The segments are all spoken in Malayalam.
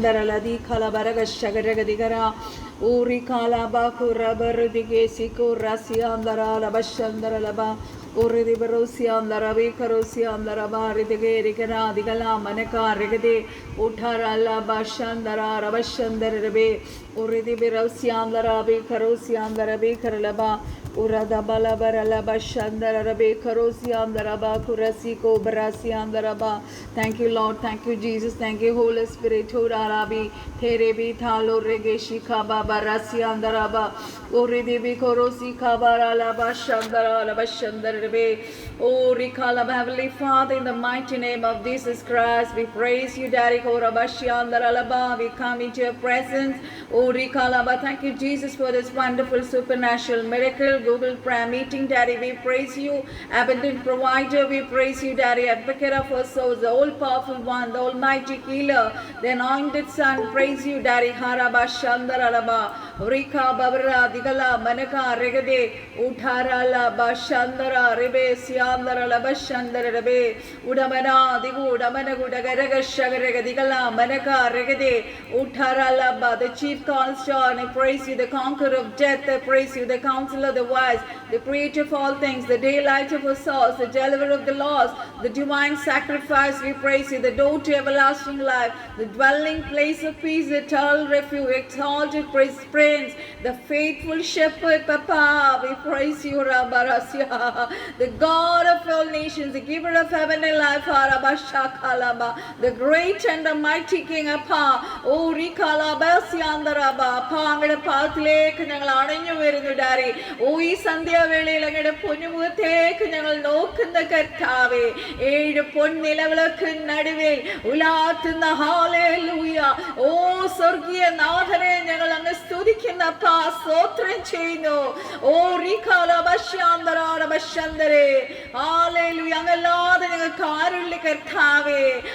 Daraladi Kalabaraga Shagaragadikara Uri Kalabaku Rabardigesiku Rasiandara Labashandaralaba Uri the Berosian, the Ravi Karosian, the Rabari the Gerikana, the Gala Manaka Regade Utara Labashandara Rabashandarabe Uri the Berosian, the Ravi Karosian, the Rabi Karalaba Urada Balabara Labashandara Rabe Karosian, the Raba Kurasiko Barasian, the Raba. Thank you, Lord. Thank you, Jesus. Thank you, Holy Spirit. Arabi, Terebi, Talo, Regeshi, Kaba, Barasi, Andaraba, Uridibi, Korosi, Kabara, Labashandara, Labashandarabe, O Rikala, Heavenly Father, in the mighty name of Jesus Christ, we praise you, Daddy, Korabashi, Andaralaba, we come into your presence, O Rikalaba, thank you, Jesus, for this wonderful supernatural miracle, Google prayer meeting, Daddy, we praise you, abundant provider, we praise you, Daddy, advocate of our souls, the all-powerful one, the almighty healer, the anointed Son, praise you, Daddy. Haraba Shandaralaba, Rika Babara, Digala, Manaka, Regade, Utarala, Bashandara, Rebe, Siandara, Labashandarabe, Udamana, Digu, Damanagudaga, Shagarega, Digala, Manaka, Regade, Utaralaba, the chief cornerstone, I praise you, the conqueror of death, I praise you, the counselor of the wise, the creator of all things, the daylight of our souls, the deliverer of the lost, the divine sacrifice, we praise you, the door to everlasting life, the dwelling place of peace, the eternal refuge, exalted prince, the faithful shepherd, Papa, we praise you, Rabarasya, the God of all nations, the giver of heaven and life, Harabashakalaba, the great and the mighty King, Apa, O Rikalabasyandaraba, Pangada Pathlek, Nangalanyu Verudari, O Sandhya Vele, Langada Punumutek, Nangal Nok in the Katave, Aid upon Nilavak Nadivel, Ulat in the Hallelujah. Oh, Sorgia Nathare, Nangalanga Studikinapa, Sotran Chino, Oh, Rikala Bashandara, Bashandare, Hallelujah, Lord, and a car liquor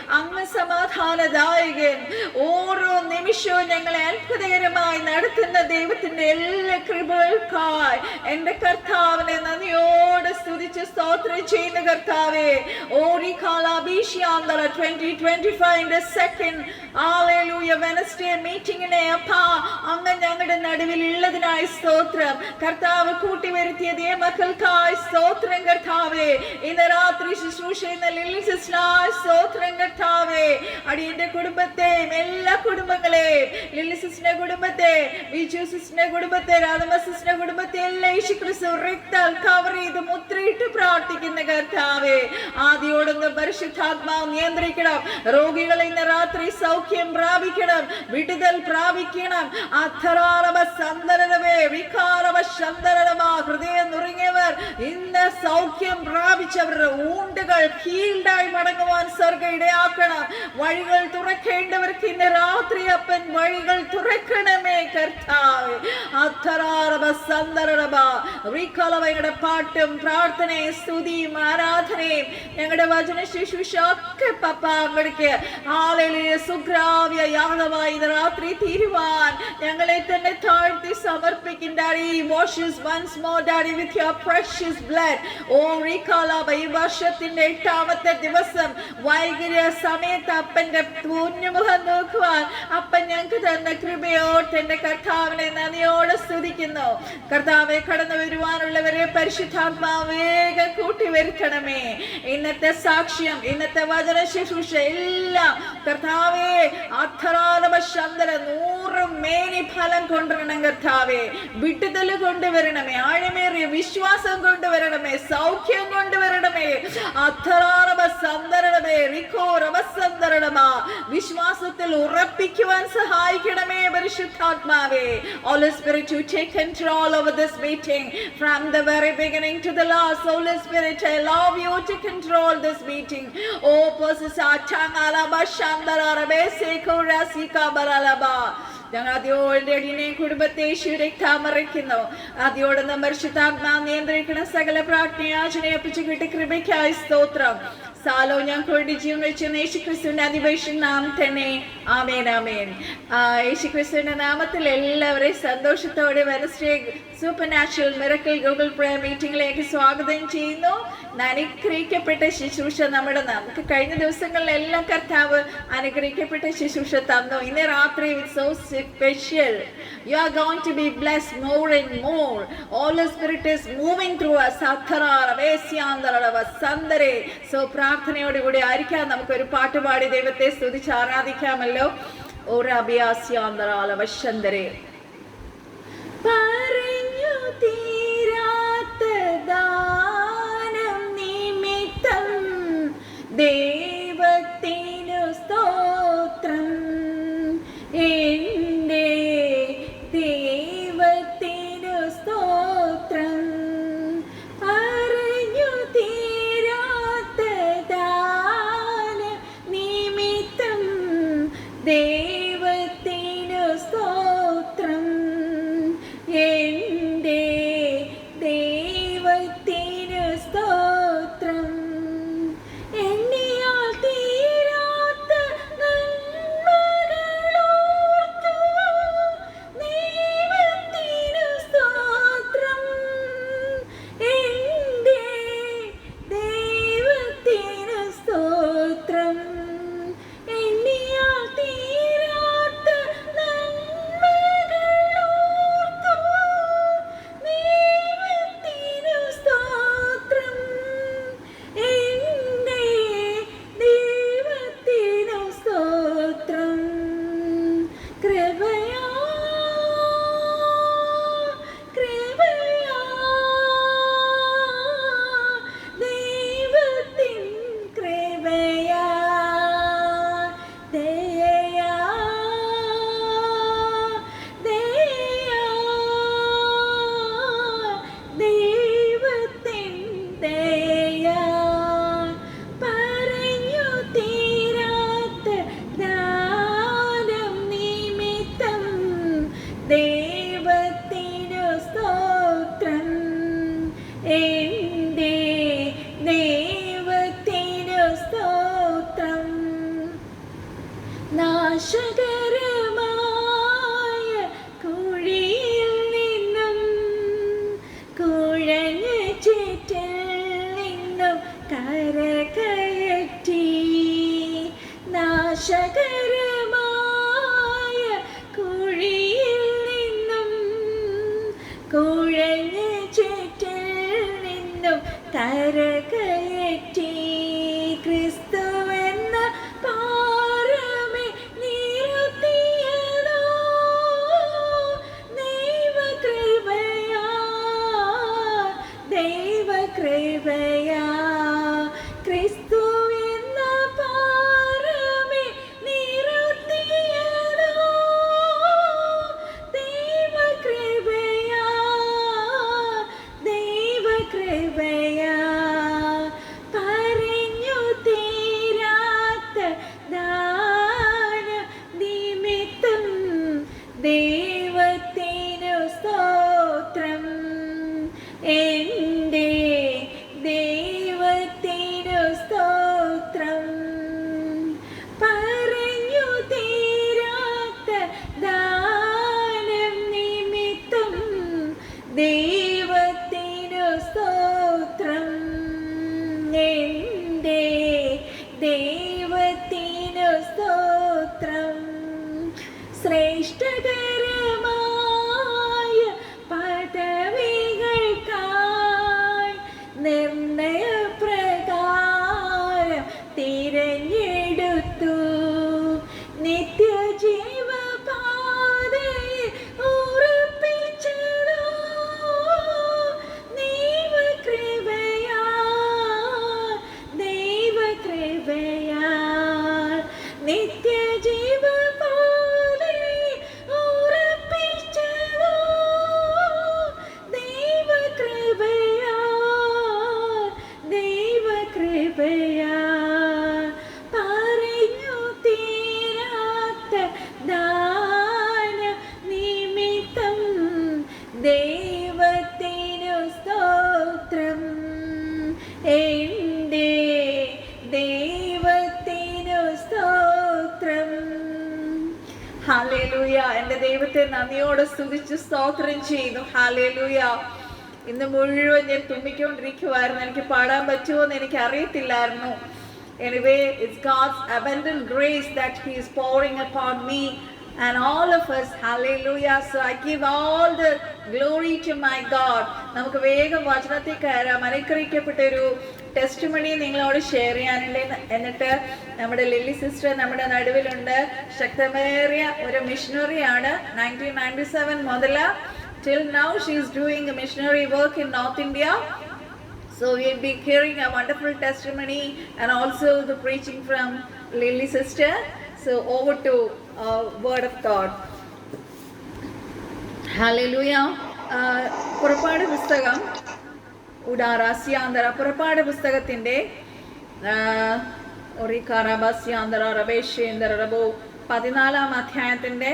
Angasamathana Daigan, Oro Nimisho, Nangalan Kuderama, Narthan, David, Nell, Cribble Kai, and the Kartavan, and the old Studichus Sotran Chain the Kartave, Oh, Rikala Bishandara 2025 in the second. Hallelujah. Wednesday meeting in Apa, Anganangada Nadavil Illadina Stotram, Kartava Kuti Verithia, Makalkai, Sotrangatave, in the Ratri Susha, in the Lilies Sotrangatave, Adinda Kudubate, Mella Kudumangale, Lilies Negudumate, Vichus Negudumate, Adamas Negudumate, Lashikrisu, Rectal, Kaveri, the Mutri to Pratik in the Gartave, Adi Odam the Barshatagma, Yandrikada, Rogigal in the Ratri Saukim Bravikanam, Vitidal Bravikanam, Atharaba Sandarave, Vikaraba Shandaraba, Krade Nuringever, in the Saukim Bravichaver, Woundagal, Healed I Madagavan Sarga Deakana, Vadigal to Rekendaver Kinderatri up and Vadigal to Rekaname Kartavi, Atharaba Sandaraba, Rikalava Patum, Pratane, Studi, Marathane, Yangadavajana Shishushak, Papa Medicare, Hallelujah, Sugravia, Yagava, the Ratri Tirivan, Yangalethan, third this summer picking Daddy, wash us once more, Daddy, with your precious blood. Oh, Rikala, Baivashat in the Tavata Divasam, Vaigiria Sameta, and the Punyamuhanukwan, up and Yankatan, the Kribiot, and the Kartavan, and the order Sudikino, Kartave, Kadanaviruan, Levere, Pershitama, Vega, Kuti Verkaname, in the Sakshiam, in the Vajana Shishusha, Kartave, Atharaba Shandara, Nur, many Palan Kondranangatave, Bitadala Gondaveraname, Adamere, Vishwasam Gondaveraname, Saukyam Gondaveraname, Atharaba Sandarame, Rico, Rabasandarama, Vishwasatil, Rapikuan Sahai Kadame, Barishatmave, Holy Spirit, you take control over this meeting from the very beginning to the last. Holy Spirit, I love you to control this meeting. Oh, Posasa Changalaba Shandarabe, Seko Rasika Baralaba. The old Daddy Kudabate Shurik Tamarekino, at the order the Mershitag Man, the Andrekana Sagala Prakni, Ajane, Pichikritic Rebecca Stotra. Swallow ഞങ്ങൾക്ക് വേണ്ടി ജീവൻ വെച്ച യേശുക്രിസ്തുവിന്റെ അതിപരിശുദ്ധ നാമം തന്നെ ആമേൻ ആമേൻ. യേശുക്രിസ്തുവിന്റെ നാമത്തിൽ എല്ലാവരെയും സന്തോഷത്തോടെ Wednesday supernatural miracle Google prayer മീറ്റിംഗിലേക്ക് സ്വാഗതം ചെയ്യുന്നു. അനുഗ്രഹിക്കപ്പെട്ട ശുശ്രൂഷ നമുക്ക് കഴിഞ്ഞ ദിവസങ്ങളിലെല്ലാം കർത്താവ് അനുഗ്രഹിക്കപ്പെട്ട ശുശ്രൂഷ തന്നു. ഇന്ന് രാത്രി so special. You are going to be blessed more and more. Holy Spirit is moving through us. So പ്രാർത്ഥനയോട് കൂടി ആയിരിക്കാം നമുക്കൊരു പാട്ട് പാടി ദൈവത്തെ സ്തുതിച്ച് ആരാധിക്കാമല്ലോ. ഓരാബിയാസ്യാന്തരാലവശന്തരേ പറഞ്ഞു തീരാത്ത ദാനം നിമിത്തം ദൈവത്തിനു സ്തോത്രം, എൻ്റെ ദൈവത്തിനു സ്തോത്രം. പറഞ്ഞു തീരാത്ത ദാനം നിമിത്തം ദൈവത്തിനു സ്തോത്രം, എൻ്റെ ദൈവത്തിനു സ്തോത്രം. എണ്ണിയാൽ തീരാത്ത നന്മകളോർത്തു ദൈവത്തിനു സ്തോത്രം, എൻ്റെ ദൈവത്തിനു സ്തോത്രം. എണ്ണിയാൽ തീരാത്ത നന്മകളോർത്തു ദൈവത്തിനു സ്തോത്രം, എൻ്റെ ദൈവത്തിനു സ്തോത്രം. കൃപയാ കൃപയാ ദൈവത്തിൻ കൃപയാ ദയയാ ദയയാ ദൈവത്തിൻ ദയയാ. പറഞ്ഞു തീരാത്ത ദാനം നിമിത്തം ദൈവത്തിനു സ്തോത്രം, എൻ്റെ ദൈവത്തിനു സ്തോത്രം. നാശകരമായ കുഴിയിൽ നിന്നും കുഴഞ്ഞ ചേറ്റിൽ നിന്നും കരകയറ്റി, നാശകരമായ കുഴിയിൽ നിന്നും കുഴഞ്ഞ ചേറ്റിൽ നിന്നും കരകയറ്റി. ക്രിസ്തുവെന്ന പാറമേ നിർത്തിയതോ ദൈവകൃപയാ ദൈവകൃപയാ. ക്രിസ്തുവെന്ന പാറമേ നിർത്തിയതോ ദൈവകൃപയാ ദൈവകൃപയാ. പറഞ്ഞു തീരാത്ത ദാനം നിമിത്തം ദൈവത്തിനു സ്തോത്രം, എൻ്റെ ദൈവത്തിനു സ്തോത്രം. പറഞ്ഞു തീരാത്ത ദാനം നിമിത്തം ദൈവത്തിനു സ്തോത്രം, എൻ്റെ ദൈവത്തിനു സ്തോത്രം. ശ്രേഷ്ഠകരമായ പദവികൾക്കായി നിർണയപ്രകാരം തിരഞ്ഞെടുത്തു, നിത്യജീവപാതയിൽ ഉറപ്പിച്ചതോ ദൈവകൃപയാ ദൈവകൃപയാ. നിത്യജീവപാതയിൽ ഉറപ്പിച്ചതോ ഹല്ലേലൂയ. എൻ്റെ ദൈവത്തെ നന്ദിയോടെ സ്തുതിച്ച് സ്തോത്രം ചെയ്യുന്നു. ഹല്ലേലൂയ. ഇന്ന് മുഴുവൻ ഞാൻ തുമ്മിക്കൊണ്ടിരിക്കുവായിരുന്നു. എനിക്ക് പാടാൻ പറ്റുമോ എന്ന് എനിക്ക് അറിയത്തില്ലായിരുന്നു. Anyway, it's God's abundant grace that He is pouring upon me and all of us. Hallelujah. So I give all the glory to my God. നമുക്ക് വേഗം വചനത്തിൽ കയറാം. അനുഗ്രഹിക്കപ്പെട്ട ഒരു ടെസ്റ്റിമണി നിങ്ങളോട് ഷെയർ ചെയ്യാനുണ്ട്. എന്നിട്ട് നമ്മുടെ ലില്ലി സിസ്റ്റർ നമ്മുടെ നടുവിലുണ്ട്. ശക്തമേറിയ ഒരു മിഷണറിയാണ്. 1997 മുതൽ till now she is doing a missionary work in North India. So we'll be hearing a wonderful testimony and also the preaching from Lily sister. So over to word of God. Hallelujah. പുറപ്പാട് പുസ്തകം ഉഡാറാസ്യാന്തര പുറപ്പാട് പുസ്തകത്തിൻ്റെ 14 അധ്യായത്തിൻ്റെ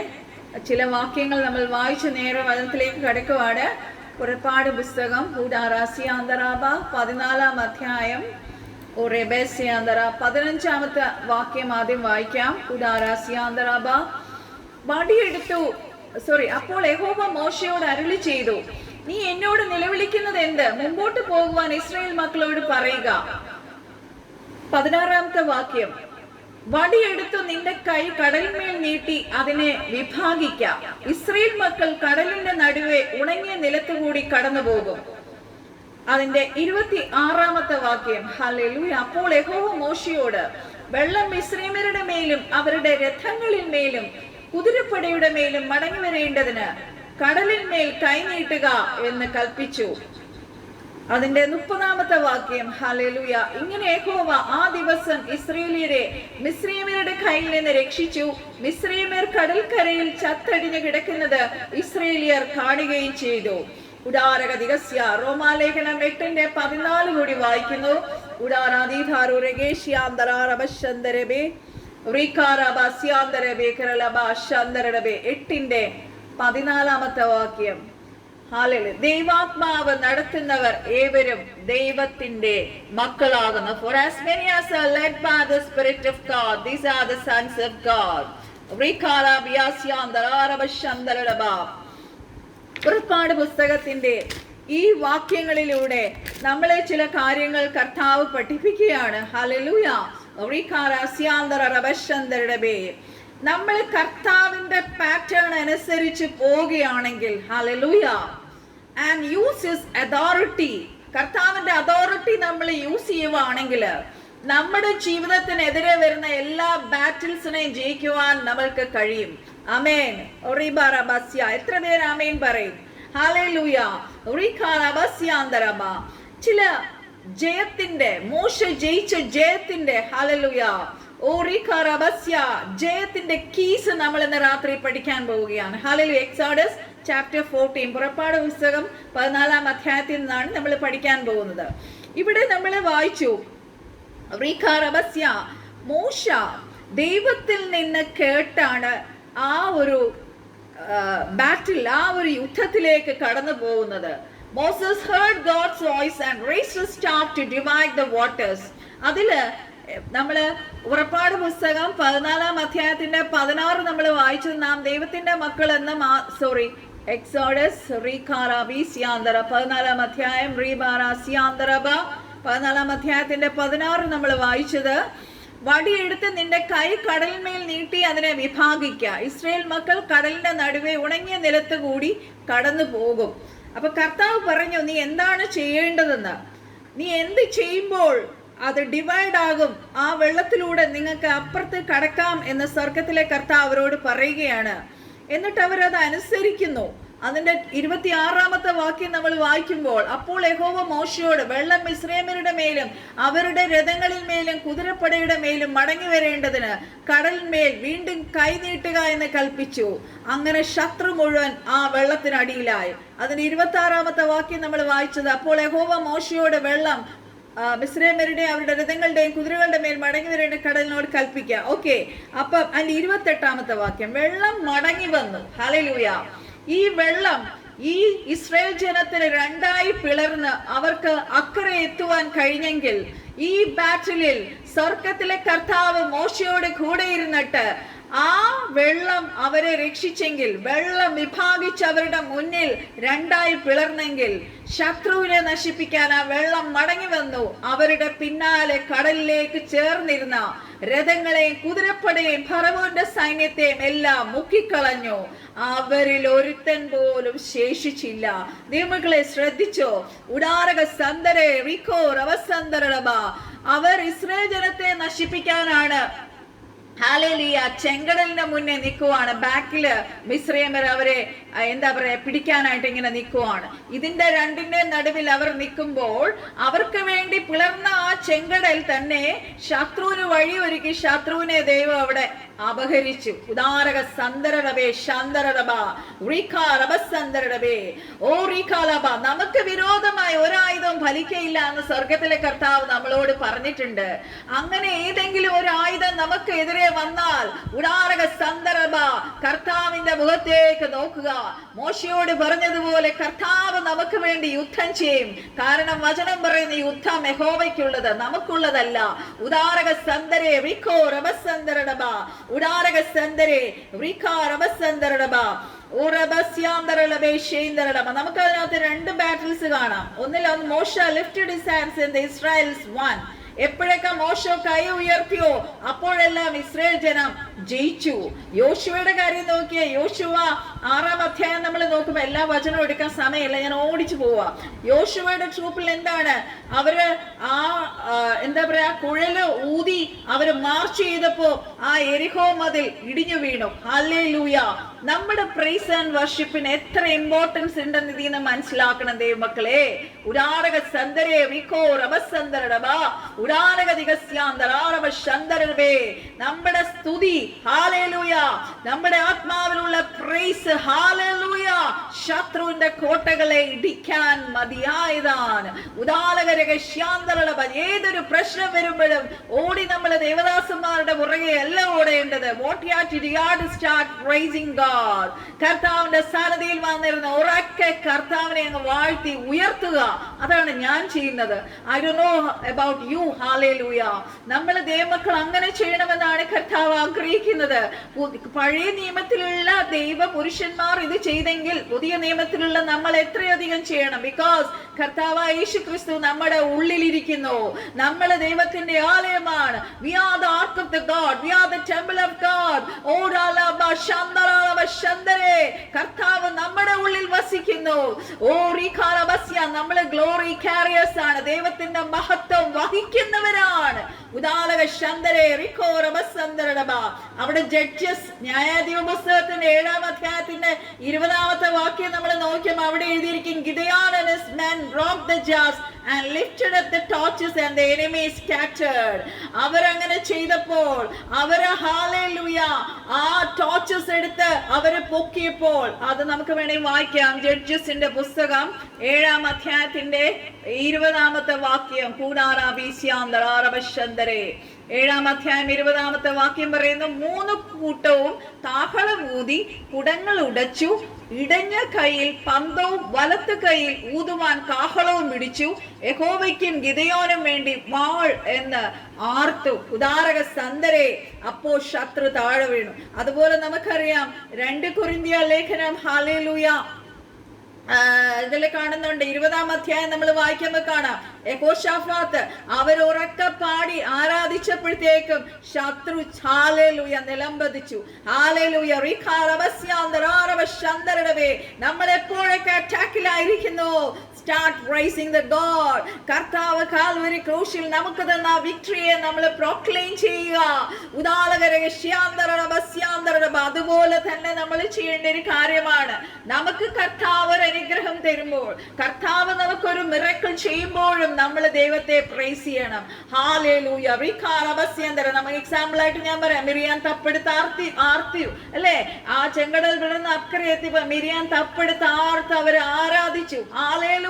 ചില വാക്യങ്ങൾ നമ്മൾ വായിച്ച് നേരെ വചനത്തിലേക്ക് കടക്കുവാണ്. പുറപ്പാട് പുസ്തകം ഉഡാറാസ്യാന്തരാബ 14 അധ്യായം ഒറേബേസ്യാന്തര 15 വാക്യം ആദ്യം വായിക്കാം. ഉഡാറാസ്യാന്തരാബ അപ്പോൾ യഹോവ മോശയോട് അരുളി ചെയ്തു, നീ എന്നോട് നിലവിളിക്കുന്നത് എന്ത്? മുമ്പോട്ട് പോകുവാൻ ഇസ്രായേൽ മക്കളോട് പറയുക. 16 വാക്യം, വടിയെടുത്തു നിന്റെ കൈ കടലിന്മേൽ നീട്ടി അതിനെ വിഭാഗിക്കാം. ഇസ്രായേൽ മക്കൾ കടലിന്റെ നടുവെ ഉണങ്ങിയ നിലത്തുകൂടി കടന്നു പോകും. അതിന്റെ 26 വാക്യം, ഹല്ലേലൂയ. അപ്പോൾ യഹോവ മോശയോട്, വെള്ളം മിസ്രയീമ്യരുടെ മേലും അവരുടെ രഥങ്ങളിൽ മേലും കുതിരപ്പടയുടെ മേലും മടങ്ങി വരേണ്ടതിന് കടലിന്മേൽ കൈനീട്ടുക എന്ന് കൽപ്പിച്ചു. അതിന്റെ 30 വാക്യം, ഹല്ലേലൂയ. ഇങ്ങനെ യഹോവ ആ ദിവസം ഇസ്രായേല്യരെ മിസ്രയീമ്യരുടെ കയ്യിൽ നിന്ന് രക്ഷിച്ചു. മിസ്രയീമ്യർ കടൽക്കരയിൽ ചത്തടിഞ്ഞു കിടക്കുന്നത് ഇസ്രായേല്യർ കാണുകയും ചെയ്തു. ഉഡാരഗതികസ്യ റോമാലേഖനം 8:14 കൂടി വായിക്കുന്നു. ഉഡാരാദീധാരു രഗേഷ്യാന്തരാരബശന്തരബേ റികാരബസ്യാന്തരബേ കരലബശന്തരബേ 8:14 വാക്യം. ഹല്ലേലൂയ. ദൈവാത്മാവ് നടത്തുന്നവർ ഏവരും ദൈവത്തിന്റെ മക്കളാകുന്നു. For as many as are led by the Spirit of God, these are the sons of God. പുറപ്പാട് പുസ്തകത്തിന്റെ ഈ വാക്യങ്ങളിലൂടെ നമ്മളെ ചില കാര്യങ്ങൾ കർത്താവ് പഠിപ്പിക്കുകയാണ്. ഹല്ലേലൂയ. നമ്മൾ കർത്താവിന്റെ പാറ്റേൺ അനുസരിച്ച് പോവുകയാണെങ്കിൽ, hallelujah, and use his authority, കർത്താവിന്റെ അതോറിറ്റി നമ്മൾ യൂസ് ചെയ്യുവാണെങ്കിൽ നമ്മുടെ ജീവിതത്തിനെതിരെ വരുന്ന എല്ലാ ബാറ്റിൽസിനെയും ജയിക്കുവാൻ നമ്മൾക്ക് കഴിയും. ആമേൻ. എത്ര പേര് ആമേൻ പറയും? ഹല്ലേലൂയ. ചില ജയത്തിന്റെ, മോശ ജയിച്ച ജയത്തിന്റെ, ഹല്ലേലൂയ, ജയത്തിന്റെ കീസ് നമ്മൾ ഇന്ന് രാത്രി പഠിക്കാൻ പോവുകയാണ്. ഹല്ലേലൂയ. എക്സോഡസ് ചാപ്റ്റർ 14, പുറപ്പാട് പുസ്തകം 14 അധ്യായത്തിൽ നിന്നാണ് നമ്മൾ പഠിക്കാൻ പോകുന്നത്. ഇവിടെ നമ്മൾ വായിച്ചു, മോശ ദൈവത്തിൽ നിന്ന് കേട്ടാണ് ആ ഒരു ബാറ്റിൽ, ആ ഒരു യുദ്ധത്തിലേക്ക് കടന്നു പോകുന്നത്. Moses heard God's voice and raised his staff to divide the waters. അതില് നമ്മള് പുറപ്പാട് പുസ്തകം 14 അധ്യായത്തിന്റെ 16 നമ്മൾ വായിച്ചത്, നാം ദൈവത്തിന്റെ മക്കൾ എന്ന എക്സോഡസ് 14 അധ്യായം 14 അധ്യായത്തിന്റെ 16 നമ്മൾ വായിച്ചത്, വടിയെടുത്ത് നിന്റെ കൈ കടലിന്മേൽ നീട്ടി അതിനെ വിഭാഗിക്ക. ഇസ്രായേൽ മക്കൾ കടലിന്റെ നടുവെ ഉണങ്ങിയ നിലത്ത് കൂടി കടന്നു പോകും. അപ്പൊ കർത്താവ് പറഞ്ഞു, നീ എന്താണ് ചെയ്യേണ്ടതെന്ന്. നീ എന്ത് ചെയ്യുമ്പോൾ അത് ഡിവൈഡ് ആകും, ആ വെള്ളത്തിലൂടെ നിങ്ങൾക്ക് അപ്പുറത്ത് കടക്കാം എന്ന് സ്വർഗത്തിലെ കർത്താവ് അവരോട് പറയുകയാണ്. എന്നിട്ട് അവരത് അനുസരിക്കുന്നു. അതിന്റെ 26 വാക്യം നമ്മൾ വായിക്കുമ്പോൾ, അപ്പോൾ യഹോവ മോശയോട്, വെള്ളം മിസ്രയീമ്യരുടെ മേലും അവരുടെ രഥങ്ങളിൽ മേലും കുതിരപ്പടയുടെ മേലും മടങ്ങി വരേണ്ടതിന് കടലിന്മേൽ വീണ്ടും കൈനീട്ടുക എന്ന് കൽപ്പിച്ചു. അങ്ങനെ ശത്രു മുഴുവൻ ആ വെള്ളത്തിനടിയിലായി. അതിന്റെ 26 വാക്യം നമ്മൾ വായിച്ചത്, അപ്പോൾ യഹോവ മോശയോട്, വെള്ളം മിസ്രയീമ്യരുടെ അവരുടെ രഥങ്ങളുടെയും കുതിരകളുടെ മേൽ മടങ്ങി വരേണ്ട കടലിനോട് കൽപ്പിക്കുക. ഓക്കെ. അപ്പം അതിന്റെ 28 വാക്യം, വെള്ളം മടങ്ങി വന്നു. ഹല്ലേലൂയ. ഈ വെള്ളം ഈ ഇസ്രായേൽ ജനത്തിന് രണ്ടായി പിളർന്ന് അവർക്ക് അക്കരെ എത്തുവാൻ കഴിഞ്ഞെങ്കിൽ, ഈ ബാറ്റിലിൽ സ്വർഗത്തിലെ കർത്താവ് മോശയോട് കൂടെ ഇരുന്നിട്ട് ആ വെള്ളം അവരെ രക്ഷിച്ചെങ്കിൽ, വെള്ളം വിഭാഗിച്ച് അവരുടെ മുന്നിൽ രണ്ടായി പിളർന്നെങ്കിൽ, ശത്രുവിനെ നശിപ്പിക്കാൻ ആ വെള്ളം മടങ്ങി വന്നു. അവരുടെ പിന്നാലെ കടലിലേക്ക് ചേർന്നിരുന്ന രഥങ്ങളെയും കുതിരപ്പടയെയും ഫറവോന്റെ സൈന്യത്തെയും എല്ലാം മുക്കിക്കളഞ്ഞു. അവരിൽ ഒരുത്തൻ പോലും ശേഷിച്ചില്ല. ദൈവമക്കളെ ശ്രദ്ധിച്ചോ? ഉടാരക സന്ദരേ റിക്കോ റവസന്ദരബ. അവർ ഇസ്രായേൽ ജനത്തെ നശിപ്പിക്കാനാണ് ഹല്ലേലൂയ ചെങ്കടലിന്റെ മുന്നേ നിൽക്കുവാണ്. ബാക്കില് മിസ്രൈമ്യർ അവരെ എന്താ പറയാ പിടിക്കാനായിട്ട് ഇങ്ങനെ നിൽക്കുവാണ്. ഇതിന്റെ രണ്ടിന്റെ നടുവിൽ അവർ നിൽക്കുമ്പോൾ അവർക്ക് വേണ്ടി പിളർന്ന ആ ചെങ്കടൽ തന്നെ ശത്രുവിന് വഴിയൊരുക്കി ശത്രുവിനെ ദൈവം അവിടെ അപഹരിച്ചു. ഉദാരക സന്ദരബേ ശാന്തരബ ഓ റീഖാലബ. നമുക്ക് വിരോധമായി ഒരായുധവും ഫലിക്കയില്ല എന്ന് സ്വർഗത്തിലെ കർത്താവ് നമ്മളോട് പറഞ്ഞിട്ടുണ്ട്. അങ്ങനെ ഏതെങ്കിലും ഒരു ആയുധം നമുക്ക് എതിരെ വന്നാൽ ഉദാരക സന്ദരബ കർത്താവിന്റെ മുഖത്തേക്ക് നോക്കുക. മോശയോട് പറഞ്ഞതുപോലെ കർത്താവ് നമുക്ക് വേണ്ടി യുദ്ധം ചെയ്യും. കാരണം വചനം പറയുന്ന യുദ്ധം യഹോവയ്ക്കുള്ളത്, നമുക്കുള്ളതല്ല. ഉദാരക സന്ദരേ റിക്കോ റബസന്ദരബ ഉദാരക സന്ദരേ റിക്കാ റബസന്ദരബ നമുക്ക് അതിനകത്ത് രണ്ട് ബാറ്റിൽസ് കാണാം. ഒന്നിൽ മോശ lifted his hands and the Israel's one. എപ്പോഴൊക്കെ മോശ കൈ ഉയർത്തിയോ അപ്പോഴെല്ലാം ഇസ്രായേൽ ജനം ജയിച്ചു. യോശുവയുടെ കാര്യം നോക്കിയ യോശുവ 6-ാം അധ്യായം നമ്മൾ നോക്കുമ്പോ എല്ലാ വചനവും എടുക്കാൻ സമയമില്ല, ഞാൻ ഓടിച്ചു പോവാ. യോശുവയുടെ ട്രൂപ്പിൽ എന്താണ് അവര് എന്താ പറയാ കുഴല് ഊതി അവര് മാർച്ച് ചെയ്തപ്പോ ആ എരിഹോ മതിൽ ഇടിഞ്ഞു വീണു. ഹല്ലേലൂയ. നമ്മുടെ പ്രൈസ് ആൻഡ് വർഷിപ്പിന് എത്ര ഇമ്പോർട്ടൻസ് ഉണ്ടെന്ന് ഇതിൽ നിന്ന് മനസ്സിലാക്കണം ദൈവമക്കളെ. ഉദാരക സന്ദരേ റിക്കോ റബസന്ദരബ ഉദാരക ദിഗസ്യാന്തരബേ. നമ്മുടെ സ്തുതി ഹല്ലേലൂയ, നമ്മുടെ ആത്മാവിലുള്ള പ്രൈസ് ഹല്ലേലൂയ ശത്രുവിന്റെ കോട്ടകളെ ഇടിക്കാൻ മതിയായതാണ്. ഉദാരകരകശ്യാന്തരബ. ഏതൊരു പ്രശ്നം വരുമ്പോഴും ഓടി നമ്മൾ ദേവദാസന്മാരുടെ പുറകെ അല്ല ഓടേണ്ടത്. What you have to do to start praising God. കർത്താവിന്റെ സന്നിധിയിൽ വന്നിരുന്ന ഉറക്കെ കർത്താവിനെ അങ്ങ് വാഴ്ത്തി ഉയർത്തുക. അതാണ് ഞാൻ ചെയ്യുന്നത്. I don't know about you. Hallelujah. നമ്മൾ ദൈവമക്കൾ അങ്ങനെ ചെയ്യണമെന്നാണ് കർത്താവ് ആഗ്രഹിക്കുന്നത്. പഴയ നിയമത്തിലുള്ള ദൈവ പുരുഷന്മാർ ഇത് ചെയ്തെങ്കിൽ പുതിയ നിയമത്തിലുള്ള നമ്മൾ എത്രയധികം ചെയ്യണം. ബിക്കോസ് കർത്താവ് യേശു ക്രിസ്തു നമ്മുടെ ഉള്ളിലിരിക്കുന്നു. നമ്മൾ ദൈവത്തിന്റെ ആലയമാണ്. We are the ark of the God. We are the temple of God. കർത്താവ് നമ്മുടെ ഉള്ളിൽ വസിക്കുന്നു. നമ്മള് ഗ്ലോറി കാരിയേഴ്സ് ആണ്, ദൈവത്തിന്റെ മഹത്വം വഹിക്കുന്നവരാണ്. അവിടെ ജഡ്ജസ് ന്യായാധിപ പുസ്തകത്തിന്റെ 7-ാം അധ്യായത്തിന്റെ 20-ാമത്തെ വാക്യം നമ്മൾ നോക്കിയപ്പോൾ അവിടെ എഴുതിയിരിക്കും, Gideon and his men broke the jars and lifted up the torches and the enemy scattered. അവരങ്ങനെ ചെയ്തപ്പോൾ അവര് ഹല്ലേലൂയ ആ ടോർച്ചസ് എടുത്ത് അവര് പൊക്കിയപ്പോൾ അത് നമുക്ക് വേണമെങ്കിൽ വായിക്കാം. ജഡ്ജസിന്റെ പുസ്തകം 7-ാം അധ്യായത്തിന്റെ 20-ാമത്തെ വാക്യം. കൂടാറാ ബീസ്യാന്തരാരബശന്തരേ 7-ാം അധ്യായം 20-ാമത്തെ വാക്യം പറയുന്നു, 3 കൂട്ടവും കാഹളമൂതി കുടങ്ങൾ ഉടച്ചു, ഇടഞ്ഞ കൈയിൽ പന്തവും വലത്ത് കൈയിൽ ഊതുവാൻ കാഹളവും പിടിച്ചു, യഹോവയ്ക്കും ഗിദെയോനും വേണ്ടി വാൾ എന്ന് ആർത്തു. ഉദാരക സന്ദരേ. അപ്പോ ശത്രു താഴെ വീണു. അതുപോലെ നമുക്കറിയാം 2 കൊരിന്ത്യർ ലേഖനം ഹല്ലേലൂയ ഇതിൽ കാണുന്നുണ്ട്. 20-ാം അധ്യായം നമ്മൾ വായിക്കുമ്പോൾ കാണാം, യഹോശാഫാത്ത് അവരുറക്കെ പാടി ആരാധിച്ചപ്പോഴത്തേക്കും ശത്രു ഹല്ലേലൂയ നിലംപതിച്ചു. ഹല്ലേലൂയ. നമ്മൾ എപ്പോഴൊക്കെ അറ്റാക്കിലായിരിക്കുന്നു, start praising the God. കർത്താവ് കാൽവരി ക്രൂശിൽ നമുക്ക് തന്ന വിക്ടറിയെ നമ്മൾ പ്രോക്ലെയിം ചെയ്യുക. അതുപോലെ തന്നെ നമ്മൾ ചെയ്യേണ്ട ഒരു കാര്യമാണ്. നമുക്ക് കർത്താവ് ഒരു അനുഗ്രഹം തരുമ്പോൾ, കർത്താവ് നമുക്കൊരു മിറക്കിൾ ചെയ്യുമ്പോഴും നമ്മൾ ദൈവത്തെ പ്രൈസ് ചെയ്യണം. ഹല്ലേലൂയ. നമുക്ക് എക്സാമ്പിൾ ആയിട്ട് ഞാൻ പറയാം, മിരിയാൻ തപ്പെടുത്ത് ആർത്തി അല്ലേ, ആ ചെങ്കടൽ വിടുന്ന അക്കരെ എത്തിയപ്പോ മിരിയാൻ തപ്പെടുത്ത് ആർത്ത് അവരെ ആരാധിച്ചു. ഹല്ലേലൂയ.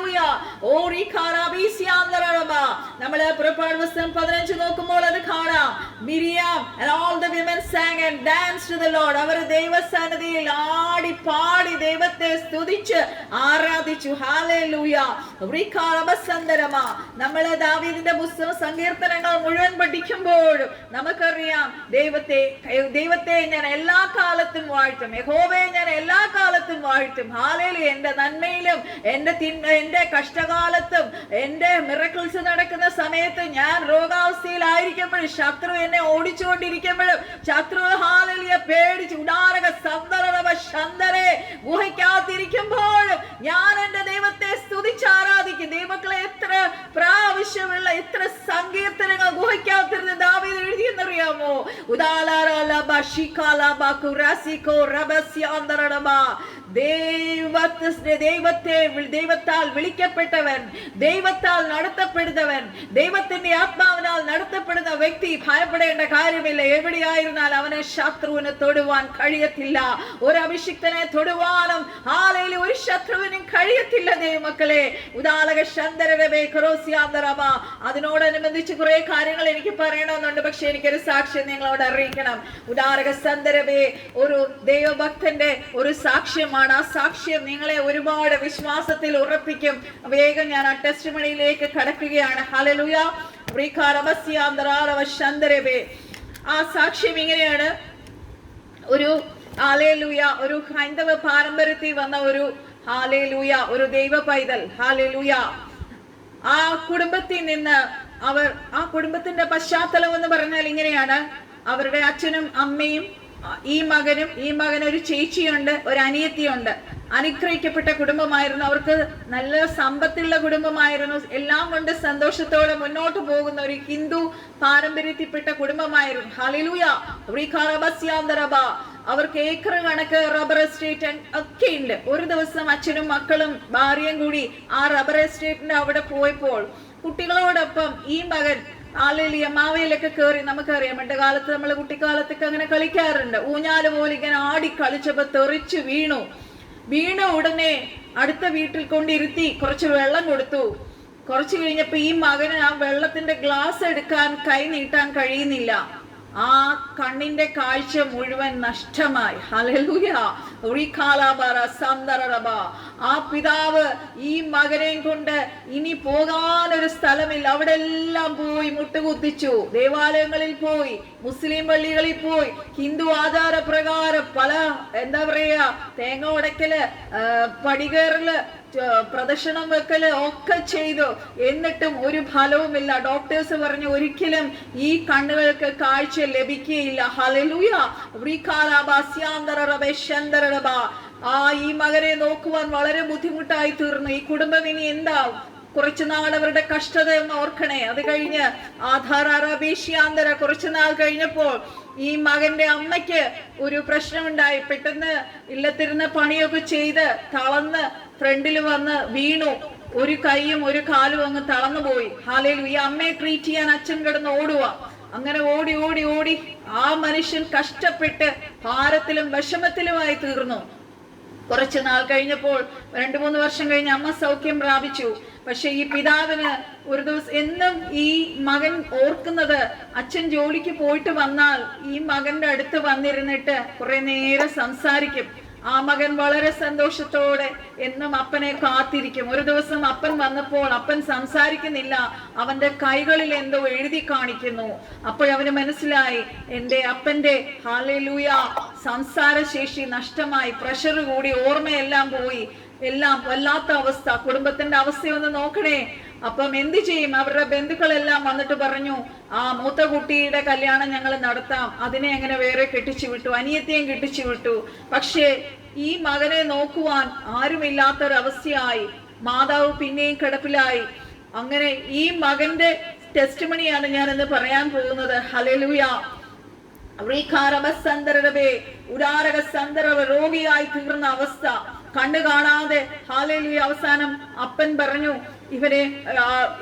നമ്മള് പുറപ്പാട് പുസ്തകം 15 നോക്കുമ്പോൾ അത് കാണാം. Miriam and all the women sang and danced to the Lord. അവർ ദൈവസന്നിധിയിൽ ആടി പാടി ദൈവത്തെ സ്തുതിച്ച് ആരാധിച്ചു. ഹല്ലേലൂയ. നമ്മള് ദാവീദിന്റെ പുസ്തകം സങ്കീർത്തനങ്ങൾ മുഴുവൻ പഠിക്കുമ്പോഴും നമുക്കറിയാം, ദൈവത്തെ ഞാൻ എല്ലാ കാലത്തും വാഴ്ത്തും, യഹോവയെ ഞാൻ എല്ലാ കാലത്തും വാഴ്ത്തും. ഹല്ലേലൂയ. എന്റെ നന്മയിലും എന്റെ കഷ്ടകാലത്തും എന്റെ മിറക്കിൾസ് നടക്കുന്ന സമയത്ത്, ഞാൻ രോഗാവസ്ഥയിലായിരിക്കുമ്പോഴും, ശത്രു എന്നെ ഓടിച്ചുകൊണ്ടിരിക്കുമ്പോഴും, ശത്രു ഹല്ലേലൂയ പേടിച്ച് ഉടാരക സന്ദരവ ശന്തരെ ഗുഹയ്ക്കകത്തിരിക്കുമ്പോഴും ഞാൻ എന്റെ ദൈവത്തെ സ്തുതിച്ച് ആരാധിക്കും. ദൈവമക്കളെ, എത്ര പ്രാവശ്യമുള്ള എത്ര സങ്കീർത്തനങ്ങൾ ഗുഹയ്ക്കകത്തിരുന്ന് ദാവീദ് എഴുതിയെന്നറിയാമോ? ദൈവത്താൽ വിളിക്കപ്പെട്ടവൻ, ദൈവത്താൽ നടത്തപ്പെടുന്നവൻ, ദൈവത്തിന്റെ ആത്മാവിനാൽ നടത്തപ്പെടുന്ന വ്യക്തി ഭയപ്പെടേണ്ട കാര്യമില്ല. എവിടെയായിരുന്നാൽ അവനെ ശത്രുവിന് തൊടുവാൻ കഴിയത്തില്ല. ഒരു അഭിഷിക്തനെ തൊടുവാനും ഒരു ശത്രുവിനും കഴിയത്തില്ല. ദൈവമക്കളെ, അതിനോടനുബന്ധിച്ച് കുറെ കാര്യങ്ങൾ എനിക്ക് പറയണമെന്നുണ്ട്. പക്ഷെ എനിക്കൊരു സാക്ഷ്യം നിങ്ങളോട് അറിയിക്കണം. ഉദാരക സന്ദരവേ ഒരു ദൈവഭക്തന്റെ ഒരു സാക്ഷ്യമാണ്. ആ സാക്ഷ്യം നിങ്ങളെ ഒരുപാട് വിശ്വാസത്തിൽ ഉറപ്പിക്കും. വേഗം ഞാൻ ആ ടെസ്റ്റ് മണിയിലേക്ക് കടക്കുകയാണ്. ഹല്ലേലൂയ. ആ സാക്ഷ്യം ഇങ്ങനെയാണ്. ഒരു ഹൈന്ദവ പാരമ്പര്യത്തിൽ വന്ന ഒരു ദൈവ പൈതൽ. ഹാലേലൂയ. ആ കുടുംബത്തിൽ നിന്ന് ആ കുടുംബത്തിന്റെ പശ്ചാത്തലം എന്ന് പറഞ്ഞാൽ ഇങ്ങനെയാണ്. അവരുടെ അച്ഛനും അമ്മയും ഈ മകനൊരു ചേച്ചിയുണ്ട്, ഒരു അനിയത്തിയുണ്ട്. അനുഗ്രഹിക്കപ്പെട്ട കുടുംബമായിരുന്നു. അവർക്ക് നല്ല സമ്പത്തുള്ള കുടുംബമായിരുന്നു. എല്ലാം കൊണ്ട് സന്തോഷത്തോടെ മുന്നോട്ട് പോകുന്ന ഒരു ഹിന്ദു പാരമ്പര്യത്തിൽപ്പെട്ട കുടുംബമായിരുന്നു. ഹല്ലേലൂയ. അവർക്ക് ഏക്കർ കണക്ക് റബ്ബർ എസ്റ്റേറ്റ് ഒക്കെ ഉണ്ട്. ഒരു ദിവസം അച്ഛനും മക്കളും ഭാര്യയും കൂടി ആ റബ്ബർ എസ്റ്റേറ്റിന്റെ അവിടെ പോയപ്പോൾ കുട്ടികളോടൊപ്പം ഈ മകൻ മാവയിലൊക്കെ കയറി. നമുക്കറിയാം, പണ്ട് കാലത്ത് നമ്മൾ കുട്ടിക്കാലത്തൊക്കെ അങ്ങനെ കളിക്കാറുണ്ട്. ഊഞ്ഞാല് പോലെ ഇങ്ങനെ ആടി കളിച്ചപ്പോ തെറിച്ചു വീണ ഉടനെ അടുത്ത വീട്ടിൽ കൊണ്ടിരുത്തി കുറച്ച് വെള്ളം കൊടുത്തു. കുറച്ചു കഴിഞ്ഞപ്പോ ഈ മകന് ആ വെള്ളത്തിന്റെ ഗ്ലാസ് എടുക്കാൻ കൈ നീട്ടാൻ കഴിയുന്നില്ല. ആ കണ്ണിന്റെ കാഴ്ച മുഴുവൻ നഷ്ടമായി. ഹല്ലേലൂയ. ആ പിതാവ് ഈ മകനെയും കൊണ്ട് ഇനി പോകാനൊരു സ്ഥലമില്ല. അവിടെ എല്ലാം പോയി മുട്ടുകുത്തിച്ചു. ദേവാലയങ്ങളിൽ പോയി, മുസ്ലിം പള്ളികളിൽ പോയി, ഹിന്ദു ആചാര പ്രകാരം പല തേങ്ങ ഉടക്കല്, പടികേറല്, പ്രദക്ഷിണം വെക്കല് ഒക്കെ ചെയ്തു. എന്നിട്ടും ഒരു ഫലവുമില്ല. ഡോക്ടേഴ്സ് പറഞ്ഞു ഒരിക്കലും ഈ കണ്ണുകൾക്ക് കാഴ്ച ലഭിക്കുകയില്ല. ഹല്ലേലൂയ. ഈ മകനെ നോക്കുവാൻ വളരെ ബുദ്ധിമുട്ടായി തീർന്നു. ഈ കുടുംബം ഇനി എന്താവും? കുറച്ചുനാൾ അവരുടെ കഷ്ടത എന്ന് ഓർക്കണേ. അത് കഴിഞ്ഞ് കുറച്ചുനാൾ കഴിഞ്ഞപ്പോൾ ഈ മകന്റെ അമ്മയ്ക്ക് ഒരു പ്രശ്നമുണ്ടായി. പെട്ടെന്ന് ഇല്ലത്തിരുന്ന പണിയൊക്കെ ചെയ്ത് തളർന്ന് ഫ്രണ്ടിൽ വന്ന് വീണു. ഒരു കൈയും ഒരു കാലും അങ്ങ് തളർന്നു പോയി. ഹല്ലേലൂയ. ഈ അമ്മയെ ട്രീറ്റ് ചെയ്യാൻ അച്ഛൻ കിടന്ന് ഓടുക. അങ്ങനെ ഓടി ഓടി ഓടി ആ മനുഷ്യൻ കഷ്ടപ്പെട്ട് ഭാരത്തിലും വിഷമത്തിലുമായി തീർന്നു. കുറച്ചു നാൾ കഴിഞ്ഞപ്പോൾ 2-3 വർഷം കഴിഞ്ഞ് അമ്മ സൗഖ്യം പ്രാപിച്ചു. പക്ഷെ ഈ പിതാവിന് ഒരു ദിവസം എന്നും ഈ മകൻ ഓർക്കുന്നത്, അച്ഛൻ ജോലിക്ക് പോയിട്ട് വന്നാൽ ഈ മകന്റെ അടുത്ത് വന്നിരുന്നിട്ട് കുറെ നേരം സംസാരിക്കും. ആ മകൻ വളരെ സന്തോഷത്തോടെ എന്നും അപ്പനെ കാത്തിരിക്കും. ഒരു ദിവസം അപ്പൻ വന്നപ്പോൾ അപ്പൻ സംസാരിക്കുന്നില്ല, അവന്റെ കൈകളിൽ എന്തോ എഴുതി കാണിക്കുന്നു. അപ്പോഴവന് മനസ്സിലായി, എന്റെ അപ്പന്റെ ഹല്ലേലൂയ സംസാരശേഷി നഷ്ടമായി, പ്രഷർ കൂടി, ഓർമ്മയെല്ലാം പോയി, എല്ലാം വല്ലാത്ത അവസ്ഥ. കുടുംബത്തിന്റെ അവസ്ഥയൊന്ന് നോക്കണേ. അപ്പം എന്ത് ചെയ്യും? അവരുടെ ബന്ധുക്കളെല്ലാം വന്നിട്ട് പറഞ്ഞു, ആ മൂത്ത കുട്ടിയുടെ കല്യാണം ഞങ്ങൾ നടത്താം, അതിനെ അങ്ങനെ വേറെ കെട്ടിച്ചു വിട്ടു, അനിയത്തെയും കെട്ടിച്ചു വിട്ടു. പക്ഷേ ഈ മകനെ നോക്കുവാൻ ആരുമില്ലാത്തൊരവസ്ഥയായി. മാതാവ് പിന്നെയും കിടപ്പിലായി. അങ്ങനെ ഈ മകന്റെ ടെസ്റ്റിമണിയാണ് ഞാൻ ഇന്ന് പറയാൻ പോകുന്നത്. ഹല്ലേലൂയ. രോഗിയായി തീർന്ന അവസ്ഥ, കണ്ണു കാണാതെ. ഹല്ലേലൂയ. അവസാനം അപ്പൻ പറഞ്ഞു, ഇവരെ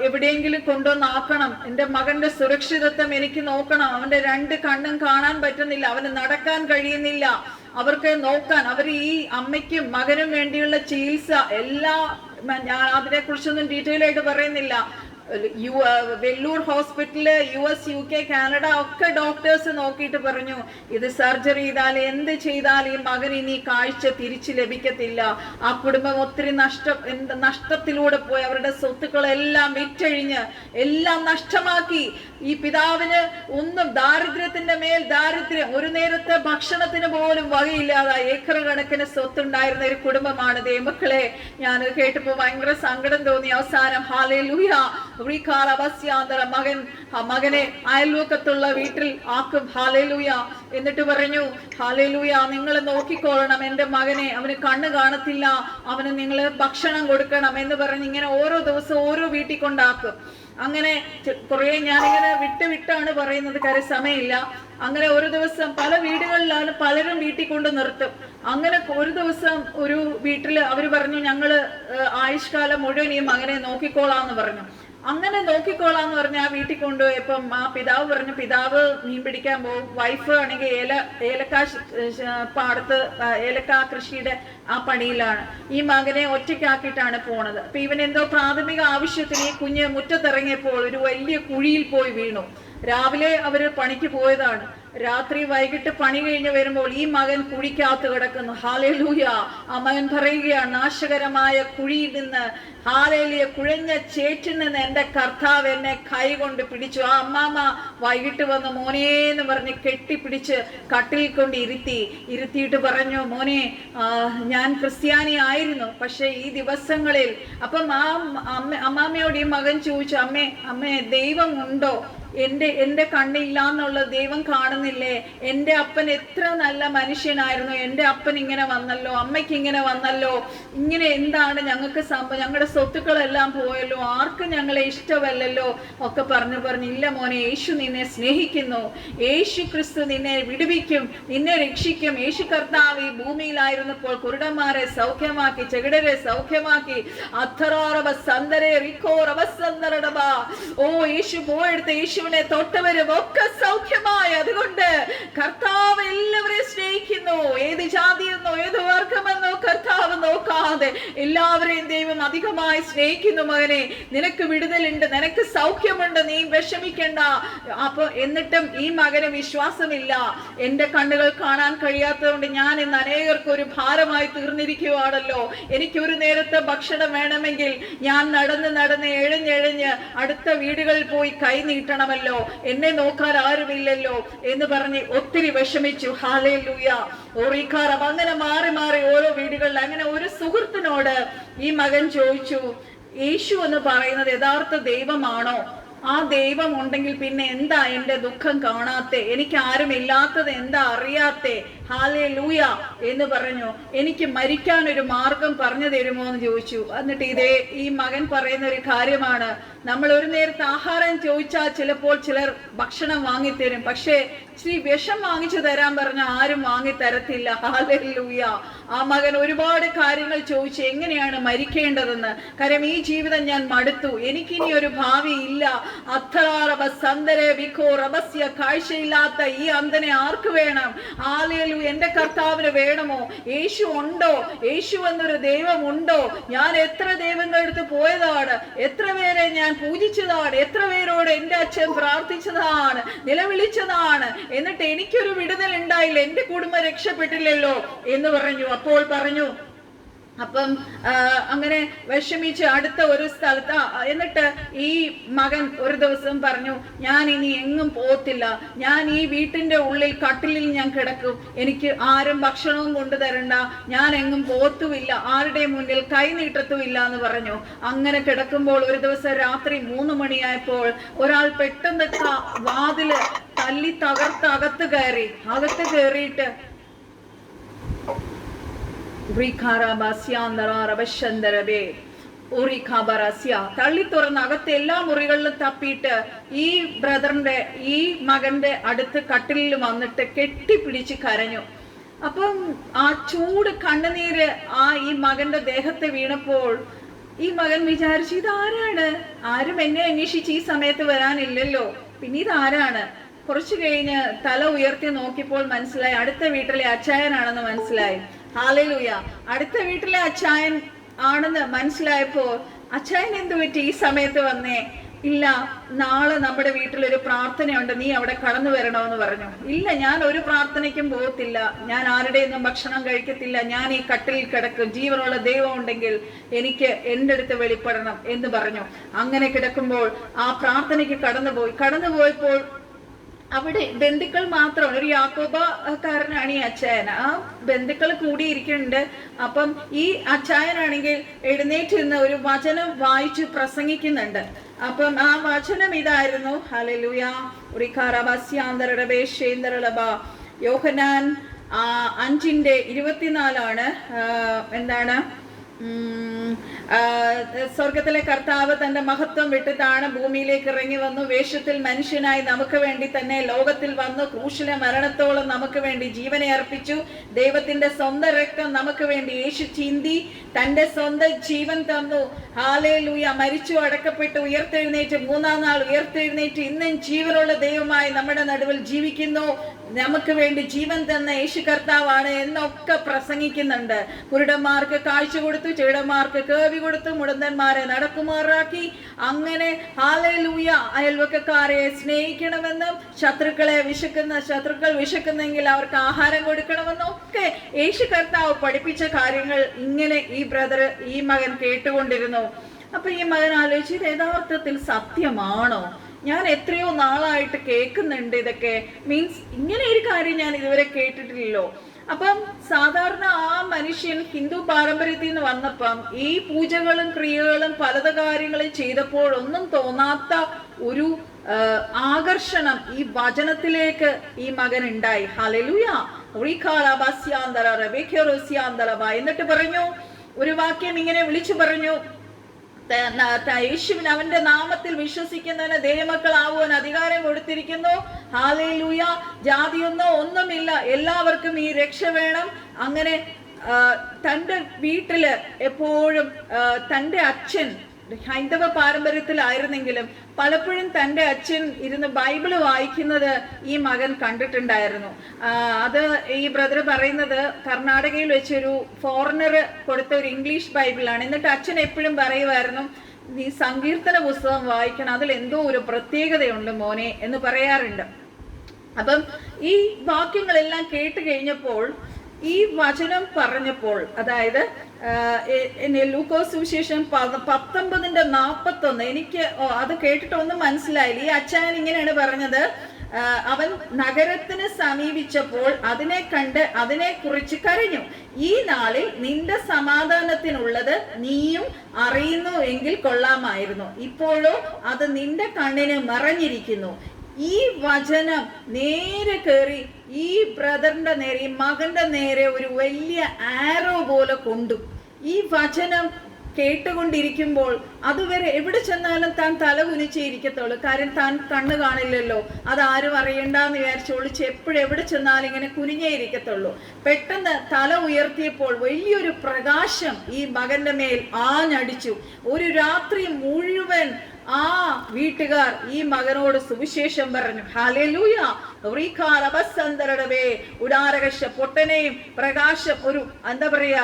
എവിടെയെങ്കിലും കൊണ്ടുവന്നാക്കണം, എന്റെ മകന്റെ സുരക്ഷിതത്വം എനിക്ക് നോക്കണം. അവന്റെ 2 കണ്ണും കാണാൻ പറ്റുന്നില്ല, അവന് നടക്കാൻ കഴിയുന്നില്ല. അവർക്ക് നോക്കാൻ, അവർ ഈ അമ്മയ്ക്കും മകനും വേണ്ടിയുള്ള ചികിത്സ എല്ലാം, ഞാൻ അതിനെ കുറിച്ചൊന്നും ഡീറ്റെയിൽ ആയിട്ട് പറയുന്നില്ല, Vellore hospital, US, UK, Canada ഒക്കെ ഡോക്ടേഴ്സ് നോക്കിയിട്ട് പറഞ്ഞു ഇത് സർജറി ചെയ്താൽ എന്ത് ചെയ്താൽ ഈ മകൻ ഇനി കാഴ്ച തിരിച്ചു ലഭിക്കത്തില്ല. ആ കുടുംബം ഒത്തിരി നഷ്ടത്തിലൂടെ പോയി. അവരുടെ സ്വത്തുക്കളെല്ലാം വിറ്റഴിഞ്ഞ് എല്ലാം നഷ്ടമാക്കി. ഈ പിതാവിന് ഒന്നും ദാരിദ്ര്യത്തിന്റെ മേൽ ദാരിദ്ര്യം, ഒരു നേരത്തെ ഭക്ഷണത്തിന് പോലും വകയില്ലാതെ ഏക്കർ കണക്കിന് സ്വത്തുണ്ടായിരുന്ന ഒരു കുടുംബമാണ് ദൈവമക്കളെ. ഞാനത് കേട്ടപ്പോ ഭയങ്കര സങ്കടം തോന്നി. അവസാനം ഹല്ലേലൂയ മകനെ അയൽവക്കത്തുള്ള വീട്ടിൽ ആക്കും. ഹല്ലേലൂയ. എന്നിട്ട് പറഞ്ഞു ഹല്ലേലൂയ, നിങ്ങൾ നോക്കിക്കോളണം എന്റെ മകനെ, അവന് കണ്ണ് കാണത്തില്ല, അവന് നിങ്ങൾ ഭക്ഷണം കൊടുക്കണം എന്ന് പറഞ്ഞ് ഇങ്ങനെ ഓരോ ദിവസം ഓരോ വീട്ടിൽ കൊണ്ടാക്കും. അങ്ങനെ കുറെ ഞാനിങ്ങനെ വിട്ടാണ് പറയുന്നത്, കാര്യം സമയമില്ല. അങ്ങനെ ഒരു ദിവസം പല വീടുകളിലാണ് പലരും വീട്ടിൽ കൊണ്ട് നിർത്തും. അങ്ങനെ ഒരു ദിവസം ഒരു വീട്ടില് അവര് പറഞ്ഞു ഞങ്ങള് ആയുഷ്കാലം മുഴുവൻ ഈ മകനെ നോക്കിക്കോളാന്ന് പറഞ്ഞു. അങ്ങനെ നോക്കിക്കോളാന്ന് പറഞ്ഞ് ആ വീട്ടിൽ കൊണ്ടുപോയപ്പം ആ പിതാവ് പറഞ്ഞു പിതാവ് മീൻ പിടിക്കാൻ പോകും. വൈഫ് ആണെങ്കിൽ ഏലക്ക പാടത്ത് ഏലക്ക കൃഷിയുടെ ആ പണിയിലാണ്. ഈ മകനെ ഒറ്റയ്ക്കാക്കിയിട്ടാണ് പോണത്. അപ്പൊ ഇവൻ എന്തോ പ്രാഥമിക ആവശ്യത്തിന് ഈ കുഞ്ഞ് മുറ്റത്തിറങ്ങിയപ്പോൾ ഒരു വലിയ കുഴിയിൽ പോയി വീണു. രാവിലെ അവര് പണിക്ക് പോയതാണ്. രാത്രി വൈകിട്ട് പണി കഴിഞ്ഞ് വരുമ്പോൾ ഈ മകൻ കുഴിക്കകത്ത് കിടക്കുന്നു. ഹല്ലേലൂയ. ആ മകൻ പറയുകയാണ് നാശകരമായ കുഴിയിൽ നിന്ന്, ഹല്ലേലൂയ, കുഴഞ്ഞ ചേറ്റിൽ നിന്ന് എന്റെ കർത്താവ് എന്നെ കൈ കൊണ്ട് പിടിച്ചു. ആ അമ്മാമ്മ വൈകിട്ട് വന്ന് മോനേന്ന് പറഞ്ഞ് കെട്ടിപ്പിടിച്ച് കട്ടിൽ കൊണ്ട് ഇരുത്തിയിട്ട് പറഞ്ഞു മോനെ, ഞാൻ ക്രിസ്ത്യാനി ആയിരുന്നു, പക്ഷെ ഈ ദിവസങ്ങളിൽ. അപ്പം ആ അമ്മാമ്മയോട് ഈ മകൻ ചോദിച്ചു അമ്മേ ദൈവം ഉണ്ടോ? എന്റെ കണ്ണില്ലാന്നുള്ള ദൈവം കാണുന്നില്ലേ? എന്റെ അപ്പൻ എത്ര നല്ല മനുഷ്യനായിരുന്നു, എന്റെ അപ്പൻ ഇങ്ങനെ വന്നല്ലോ, അമ്മയ്ക്ക് ഇങ്ങനെ വന്നല്ലോ, ഇങ്ങനെ എന്താണ് ഞങ്ങൾക്ക് സംഭവം? ഞങ്ങളുടെ സ്വത്തുക്കളെല്ലാം പോയല്ലോ, ആർക്കും ഞങ്ങളെ ഇഷ്ടമല്ലല്ലോ ഒക്കെ പറഞ്ഞു ഇല്ല മോനെ, യേശു നിന്നെ സ്നേഹിക്കുന്നു, യേശു ക്രിസ്തു നിന്നെ വിടുവിക്കും, നിന്നെ രക്ഷിക്കും. യേശു കർത്താവ് ഈ ഭൂമിയിലായിരുന്നപ്പോൾ കുരുടന്മാരെ സൗഖ്യമാക്കി, ചെകിടരെ സൗഖ്യമാക്കി. ഓ യേശു പോയെടുത്ത് യേശുവിനെ തൊട്ടവരും ഒക്കെ സൗഖ്യമായി. അതുകൊണ്ട് കർത്താവ് എല്ലാവരെയും സ്നേഹിക്കുന്നു. ഏത് ജാതിയെന്നോ ഏത് വർഗമെന്നോ കർത്താവ് നോക്കാതെ എല്ലാവരെയും ദൈവം അധികമായി സ്നേഹിക്കുന്നു. മകനെ, നിനക്ക് വിടുതലുണ്ട്, നിനക്ക് സൗഖ്യമുണ്ട്, നീ വിഷമിക്കണ്ട. അപ്പൊ എന്നിട്ടും ഈ മകന് വിശ്വാസമില്ല. എന്റെ കണ്ണുകൾ കാണാൻ കഴിയാത്തതുകൊണ്ട് ഞാൻ ഇന്ന് അനേകർക്ക് ഒരു ഭാരമായി തീർന്നിരിക്കുവാണല്ലോ. എനിക്ക് ഒരു നേരത്തെ ഭക്ഷണം വേണമെങ്കിൽ ഞാൻ നടന്ന് എഴഞ്ഞ് അടുത്ത വീടുകളിൽ പോയി കൈ നീട്ടണമല്ലോ, എന്നെ നോക്കാൻ ആരുമില്ലല്ലോ എന്ന് പറഞ്ഞ് ഒത്തിരി വിഷമിച്ചു. ഹല്ലേലൂയ. അങ്ങനെ മാറി ഓരോ വീടുകളിൽ. അങ്ങനെ ഒരു സുഹൃത്തിനോട് ഈ മകൻ ചോദിച്ചു, യേശു എന്ന് പറയുന്നത് യഥാർത്ഥ ദൈവമാണോ? ആ ദൈവം ഉണ്ടെങ്കിൽ പിന്നെ എന്താ എന്റെ ദുഃഖം കാണാത്തെ? എനിക്ക് ആരും ഇല്ലാത്തത് എന്താ അറിയാത്തെ? ഹല്ലേലൂയ എന്ന് പറഞ്ഞു. എനിക്ക് മരിക്കാൻ ഒരു മാർഗം പറഞ്ഞു തരുമോ എന്ന് ചോദിച്ചു. എന്നിട്ട് ഈ മകൻ പറയുന്ന ഒരു കാര്യമാണ്, നമ്മൾ ഒരു നേരത്തെ ആഹാരം ചോദിച്ചാൽ ചിലപ്പോൾ ചിലർ ഭക്ഷണം വാങ്ങിത്തരും, പക്ഷേ ഇച്ചിരി വിഷം വാങ്ങിച്ചു തരാൻ പറഞ്ഞ ആരും വാങ്ങി തരത്തില്ല. ഹല്ലേലൂയ. ആ മകൻ ഒരുപാട് കാര്യങ്ങൾ ചോദിച്ചു, എങ്ങനെയാണ് മരിക്കേണ്ടതെന്ന്. കാര്യം ഈ ജീവിതം ഞാൻ മടുത്തു, എനിക്കിനി ഒരു ഭാവി ഇല്ല. കാഴ്ചയില്ലാത്ത ഈ അന്ധനെ ആർക്ക് വേണം? ഹല്ലേലൂയ. എന്റെ കർത്താവിന് വേണമോ? യേശു ഉണ്ടോ? യേശു എന്നൊരു ദൈവം ഉണ്ടോ? ഞാൻ എത്ര ദൈവങ്ങളുടെ അടുത്ത് പോയതാണ്, എത്ര പേരെ ഞാൻ പൂജിച്ചതാണ്, എത്ര പേരോട് എന്റെ അച്ഛൻ പ്രാർത്ഥിച്ചതാണ്, നിലവിളിച്ചതാണ്, എന്നിട്ട് എനിക്കൊരു വിടുതൽ ഉണ്ടായില്ല, എന്റെ കുടുംബം രക്ഷപ്പെട്ടില്ലല്ലോ എന്ന് പറഞ്ഞു. അപ്പോൾ പറഞ്ഞു, അപ്പം അങ്ങനെ വിഷമിച്ച് അടുത്ത ഒരു സ്ഥലത്ത്. എന്നിട്ട് ഈ മകൻ ഒരു ദിവസം പറഞ്ഞു, ഞാൻ ഇനി എങ്ങും പോകത്തില്ല, ഞാൻ ഈ വീട്ടിന്റെ ഉള്ളിൽ കട്ടിലിൽ ഞാൻ കിടക്കും, എനിക്ക് ആരും ഭക്ഷണവും കൊണ്ടുതരണ്ട, ഞാൻ എങ്ങും പോത്തുമില്ല, ആരുടെയും മുന്നിൽ കൈ നീട്ടത്തുമില്ല എന്ന് പറഞ്ഞു. അങ്ങനെ കിടക്കുമ്പോൾ ഒരു ദിവസം രാത്രി 3 മണിയായപ്പോൾ ഒരാൾ പെട്ടെന്ന് വാതില് തല്ലി തകർത്ത് അകത്ത് കയറിയിട്ട് തള്ളി തുറന്ന് അകത്ത് എല്ലാ മുറികളിലും തപ്പിയിട്ട് ഈ ബ്രദറിന്റെ ഈ മകന്റെ അടുത്ത് കട്ടിലിൽ വന്നിട്ട് കെട്ടിപ്പിടിച്ച് കരഞ്ഞു. അപ്പം ആ ചൂട് കണ്ണുനീര് ഈ മകന്റെ ദേഹത്ത് വീണപ്പോൾ ഈ മകൻ വിചാരിച്ചു, ഇതാരാണ്? ആരും എന്നെ അന്വേഷിച്ച് ഈ സമയത്ത് വരാനില്ലല്ലോ, പിന്നെ ഇതാരാണ്? കുറച്ചു കഴിഞ്ഞ് തല ഉയർത്തി നോക്കിയപ്പോൾ മനസ്സിലായി അടുത്ത വീട്ടിലെ അച്ചായനാണെന്ന് മനസ്സിലായി. ഹല്ലേലൂയ. അടുത്ത വീട്ടിലെ അച്ചായൻ ആണെന്ന് മനസ്സിലായപ്പോ, അച്ചായൻ എന്ത് പറ്റി ഈ സമയത്ത് വന്നേ? ഇല്ല, നാളെ നമ്മുടെ വീട്ടിലൊരു പ്രാർത്ഥനയുണ്ട്, നീ അവിടെ കടന്നു വരണമെന്ന് പറഞ്ഞു. ഇല്ല, ഞാൻ ഒരു പ്രാർത്ഥനയ്ക്കും പോകത്തില്ല, ഞാൻ ആരുടെയൊന്നും ഭക്ഷണം കഴിക്കത്തില്ല, ഞാൻ ഈ കട്ടിലിൽ കിടക്കും, ജീവനുള്ള ദൈവം ഉണ്ടെങ്കിൽ എനിക്ക് എൻ്റെ അടുത്ത് വെളിപ്പെടണം എന്ന് പറഞ്ഞു. അങ്ങനെ കിടക്കുമ്പോൾ ആ പ്രാർത്ഥനയ്ക്ക് കടന്നുപോയപ്പോൾ അവിടെ ബന്ധുക്കൾ മാത്രമാണ്. ഒരു യാക്കോബക്കാരനാണ് ഈ അച്ചായൻ. ആ ബന്ധുക്കൾ കൂടിയിരിക്കുന്നുണ്ട്. അപ്പം ഈ അച്ചായനാണെങ്കിൽ എഴുന്നേറ്റ് നിന്ന് ഒരു വചനം വായിച്ചു പ്രസംഗിക്കുന്നുണ്ട്. അപ്പം ആ വചനം ഇതായിരുന്നു, ഹല്ലേലൂയ, യോഹന്നാൻ 5:24 എന്താണ്? സ്വർഗത്തിലെ കർത്താവ് തന്റെ മഹത്വം വിട്ടിട്ടാണ് ഭൂമിയിലേക്ക് ഇറങ്ങി വന്നു, വേഷത്തിൽ മനുഷ്യനായി നമുക്ക് വേണ്ടി തന്നെ ലോകത്തിൽ വന്നു, ക്രൂശിലെ മരണത്തോളം നമുക്ക് വേണ്ടി ജീവനെ അർപ്പിച്ചു, ദൈവത്തിന്റെ സ്വന്തം രക്തം നമുക്ക് വേണ്ടി യേശു ചിന്തി തന്റെ സ്വന്തം ജീവൻ തന്നു. ഹല്ലേലൂയ. മരിച്ചു, അടക്കപ്പെട്ടു, ഉയർത്തെഴുന്നേറ്റ്, 3-ാം നാൾ ഉയർത്തെഴുന്നേറ്റ് ഇന്നും ജീവനുള്ള ദൈവമായി നമ്മുടെ നടുവിൽ ജീവിക്കുന്നു. നമുക്ക് വേണ്ടി ജീവൻ തന്ന യേശു കർത്താവാണ് എന്നൊക്കെ പ്രസംഗിക്കുന്നുണ്ട്. കുരുടന്മാർക്ക് കാഴ്ച കൊടുത്തു, ചെവിടന്മാർക്ക് കേൾവി കൊടുത്തു, മുടന്തന്മാരെ നടക്കുമാറാക്കി. അങ്ങനെ ഹല്ലേലൂയ. അയൽവക്കക്കാരെ സ്നേഹിക്കണമെന്നും ശത്രുക്കൾ വിശക്കുന്നെങ്കിൽ അവർക്ക് ആഹാരം കൊടുക്കണമെന്നും ഒക്കെ യേശു കർത്താവ് പഠിപ്പിച്ച കാര്യങ്ങൾ ഇങ്ങനെ ഈ മകൻ കേട്ടുകൊണ്ടിരുന്നു. അപ്പൊ ഈ മകൻ ആലോചിച്ച്, ഇത് യഥാർത്ഥത്തിൽ സത്യമാണോ? ഞാൻ എത്രയോ നാളായിട്ട് കേൾക്കുന്നുണ്ട് ഇതൊക്കെ. മീൻസ് ഇങ്ങനെ ഒരു കാര്യം ഞാൻ ഇതുവരെ കേട്ടിട്ടില്ലല്ലോ. അപ്പം സാധാരണ ആ മനുഷ്യൻ ഹിന്ദു പാരമ്പര്യത്തിൽ നിന്ന് വന്നപ്പം ഈ പൂജകളും ക്രിയകളും പലത കാര്യങ്ങളും ചെയ്തപ്പോൾ ഒന്നും തോന്നാത്ത ഒരു ആകർഷണം ഈ വചനത്തിലേക്ക് ഈ മകൻ ഉണ്ടായി. ഹല്ലേലൂയ. എന്നിട്ട് പറഞ്ഞു, ഒരു വാക്യം ഇങ്ങനെ വിളിച്ചു പറഞ്ഞു, യേശുവിൻ അവന്റെ നാമത്തിൽ വിശ്വസിക്കുന്നവന് ദൈവമക്കളാവുവാൻ അധികാരം കൊടുത്തിരിക്കുന്നു. ഹല്ലേലൂയ. ജാതിയൊന്നോ ഒന്നുമില്ല, എല്ലാവർക്കും ഈ രക്ഷ വേണം. അങ്ങനെ തൻ്റെ വീട്ടില് എപ്പോഴും തൻ്റെ അച്ഛൻ ഹൈന്ദവ പാരമ്പര്യത്തിലായിരുന്നെങ്കിലും പലപ്പോഴും തൻ്റെ അച്ഛൻ ഇരുന്ന് ബൈബിള് വായിക്കുന്നത് ഈ മകൻ കണ്ടിട്ടുണ്ടായിരുന്നു. അത് ഈ ബ്രദർ പറയുന്നത് കർണാടകയിൽ വെച്ചൊരു ഫോറിനർ കൊടുത്ത ഒരു ഇംഗ്ലീഷ് ബൈബിളാണ്. എന്നിട്ട് അച്ഛൻ എപ്പോഴും പറയുമായിരുന്നു, നീ സങ്കീർത്തന പുസ്തകം വായിക്കണം, അതിൽ എന്തോ ഒരു പ്രത്യേകതയുണ്ട് മോനെ എന്ന് പറയാറുണ്ട്. അപ്പം ഈ വാക്യങ്ങളെല്ലാം കേട്ട് കഴിഞ്ഞപ്പോൾ, ഈ വചനം പറഞ്ഞപ്പോൾ, അതായത് ലൂക്കോസ് സുവിശേഷം 19:41 എനിക്ക് അത് കേട്ടിട്ടൊന്നും മനസ്സിലായില്ല. ഈ അച്ചായൻ ഇങ്ങനെയാണ് പറഞ്ഞത്, അവൻ നഗരത്തിന് സമീപിച്ചപ്പോൾ അതിനെ കണ്ട് അതിനെ കുറിച്ച് കരഞ്ഞു. ഈ നാളിൽ നിന്റെ സമാധാനത്തിനുള്ളത് നീയും അറിയുന്നു എങ്കിൽ കൊള്ളാമായിരുന്നു, ഇപ്പോഴോ അത് നിന്റെ കണ്ണിന് മറഞ്ഞിരിക്കുന്നു. ഈ വചനം നേരെ കയറി ഈ ബ്രദറിന്റെ നേരെ, ഈ മകന്റെ നേരെ ഒരു വലിയ ആരോ പോലെ കൊണ്ടു. ഈ വചനം കേട്ടുകൊണ്ടിരിക്കുമ്പോൾ അതുവരെ എവിടെ ചെന്നാലും താൻ തല കുനിച്ചേ ഇരിക്കത്തുള്ളൂ. കാര്യം താൻ കണ്ണ് കാണില്ലല്ലോ, അതാരും അറിയണ്ടെന്ന് വിചാരിച്ച് ഒളിച്ച് എപ്പോഴും എവിടെ ചെന്നാലും ഇങ്ങനെ കുനിഞ്ഞേ ഇരിക്കത്തുള്ളൂ. പെട്ടെന്ന് തല ഉയർത്തിയപ്പോൾ വലിയൊരു പ്രകാശം ഈ മകന്റെ മേൽ ആഞ്ഞടിച്ചു. ഒരു രാത്രി മുഴുവൻ ആ വീട്ടുകാർ ഈ മകനോട് സുവിശേഷം പറഞ്ഞു. ഹല്ലേലൂയ. പൊട്ടനെയും പ്രകാശം, ഒരു എന്താ പറയാ,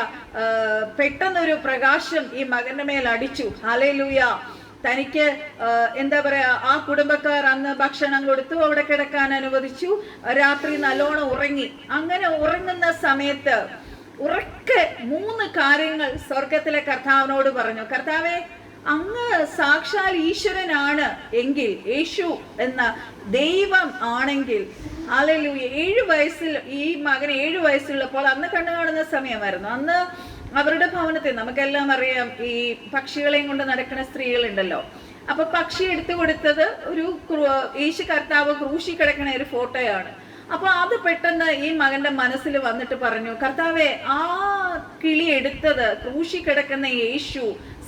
പെട്ടെന്നൊരു പ്രകാശം ഈ മകന്റെ മേൽ അടിച്ചു. ഹല്ലേലൂയ. തനിക്ക് എന്താ പറയാ, ആ കുടുംബക്കാർ അന്ന് ഭക്ഷണം കൊടുത്തു, അവിടെ കിടക്കാൻ അനുവദിച്ചു, രാത്രി നല്ലോണം ഉറങ്ങി. അങ്ങനെ ഉറങ്ങുന്ന സമയത്ത് ഉറക്കെ 3 കാര്യങ്ങൾ സ്വർഗത്തിലെ കർത്താവിനോട് പറഞ്ഞു. കർത്താവേ, അങ്ങ് സാക്ഷാൽ ഈശ്വരനാണ് എങ്കിൽ, യേശു എന്ന ദൈവം ആണെങ്കിൽ, ഹല്ലേലൂയ. 7 വയസ്സിൽ ഈ മകൻ 7 വയസ്സുള്ളപ്പോൾ, അന്ന് കണ്ണു കാണുന്ന സമയമായിരുന്നു. അന്ന് അവരുടെ ഭവനത്തിൽ നമുക്കെല്ലാം അറിയാം, ഈ പക്ഷികളെയും കൊണ്ട് നടക്കുന്ന സ്ത്രീകളുണ്ടല്ലോ. അപ്പൊ പക്ഷി എടുത്തു കൊടുത്തത് ഒരു യേശു കർത്താവ് ക്രൂശി കിടക്കുന്ന ഒരു ഫോട്ടോയാണ്. അപ്പൊ അത് പെട്ടെന്ന് ഈ മകന്റെ മനസ്സിൽ വന്നിട്ട് പറഞ്ഞു, കർത്താവെ, ആ കിളി എടുത്തത് ക്രൂശി കിടക്കുന്ന യേശു